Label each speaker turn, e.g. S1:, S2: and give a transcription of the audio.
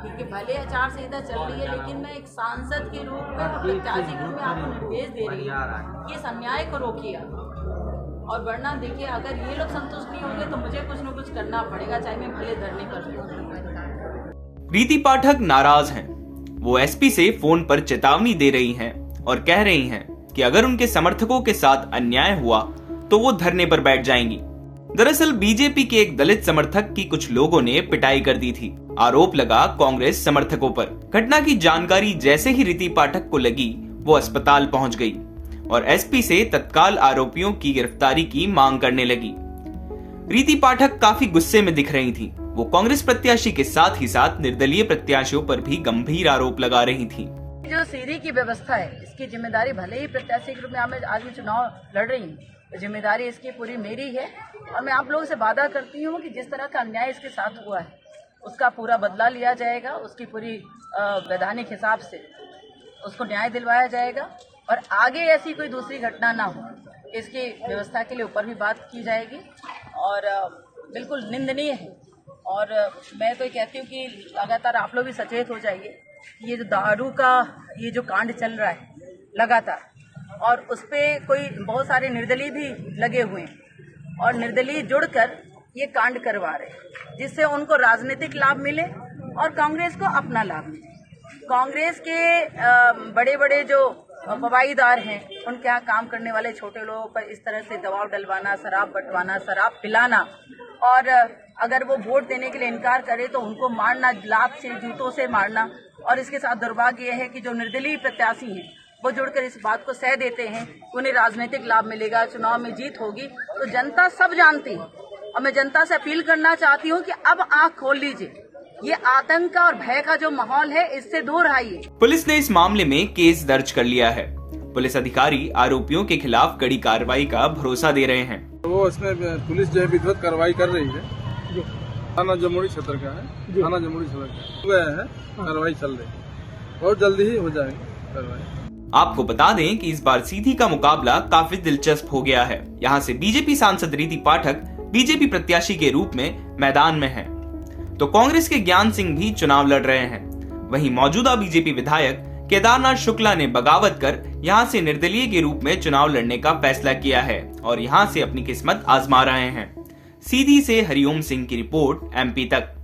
S1: क्योंकि भले आचार संहिता चल रही है, लेकिन मैं एक सांसद के रूप में और प्रत्याशी के रूप में आपको निर्देश दे रही हूँ कि इस अन्याय को रोकिए और वरना देखिए अगर ये लोग संतुष्ट नहीं होंगे तो मुझे कुछ न कुछ करना पड़ेगा, चाहे मैं भले धरने कर दूँ।
S2: रीति पाठक नाराज हैं। वो एसपी से फोन पर चेतावनी दे रही हैं और कह रही हैं कि अगर उनके समर्थकों के साथ अन्याय हुआ तो वो धरने पर बैठ जाएंगी। दरअसल बीजेपी के एक दलित समर्थक की कुछ लोगों ने पिटाई कर दी थी। आरोप लगा कांग्रेस समर्थकों पर। घटना की जानकारी जैसे ही रीति पाठक को लगी, वो अस्पताल पहुंच गई और एसपी से तत्काल आरोपियों की गिरफ्तारी की मांग करने लगी। रीति पाठक काफी गुस्से में दिख रही थी। वो कांग्रेस प्रत्याशी के साथ ही साथ निर्दलीय प्रत्याशियों पर भी गंभीर आरोप लगा रही थी।
S1: जो सीधी की व्यवस्था है, इसकी जिम्मेदारी भले ही प्रत्याशी के रूप में आज मैं चुनाव लड़ रही हूँ, तो जिम्मेदारी इसकी पूरी मेरी है और मैं आप लोगों से वादा करती हूँ कि जिस तरह का अन्याय इसके साथ हुआ है उसका पूरा बदला लिया जाएगा, उसकी पूरी वैधानिक हिसाब से उसको न्याय दिलवाया जाएगा और आगे ऐसी कोई दूसरी घटना ना हो, इसकी व्यवस्था के लिए ऊपर भी बात की जाएगी और बिल्कुल निंदनीय है। और मैं तो कहती हूँ कि लगातार आप लोग भी सचेत हो जाइए। ये जो दारू का ये जो कांड चल रहा है लगातार, और उस पर कोई बहुत सारे निर्दलीय भी लगे हुए हैं और निर्दलीय जुड़कर ये कांड करवा रहे हैं, जिससे उनको राजनीतिक लाभ मिले और कांग्रेस को अपना लाभ मिले। कांग्रेस के बड़े बड़े जो फवाईदार हैं, उनके यहाँ काम करने वाले छोटे लोगों पर इस तरह से दबाव डलवाना, शराब बंटवाना, शराब पिलाना और अगर वो वोट देने के लिए इनकार करे तो उनको मारना, लात से जूतों से मारना। और इसके साथ दुर्भाग्य यह है कि जो निर्दलीय प्रत्याशी हैं वो जुड़कर इस बात को सह देते हैं, उन्हें राजनीतिक लाभ मिलेगा, चुनाव में जीत होगी। तो जनता सब जानती है और मैं जनता से अपील करना चाहती हूँ कि अब आंख खोल लीजिए। ये आतंक और भय का जो माहौल है, इससे दूर आइए।
S2: पुलिस ने इस मामले में केस दर्ज कर लिया है। पुलिस अधिकारी आरोपियों के खिलाफ कड़ी कार्रवाई का भरोसा दे रहे हैं।
S3: वो इसमें पुलिस जो है विधिवत कार्रवाई कर रही है। थाना जमुई क्षेत्र का है, थाना जमुई क्षेत्र का गया है, कार्रवाई चल रही है, बहुत जल्दी ही हो जाएगी कार्रवाई।
S2: आपको बता दें कि इस बार सीधी का मुकाबला काफी दिलचस्प हो गया है। यहाँ से बीजेपी सांसद रीति पाठक बीजेपी प्रत्याशी के रूप में मैदान में हैं, तो कांग्रेस के ज्ञान सिंह भी चुनाव लड़ रहे हैं। वहीं मौजूदा बीजेपी विधायक केदारनाथ शुक्ला ने बगावत कर यहाँ से निर्दलीय के रूप में चुनाव लड़ने का फैसला किया है और यहाँ से अपनी किस्मत आजमा रहे हैं। सीधी से हरिओम सिंह की रिपोर्ट, MP तक।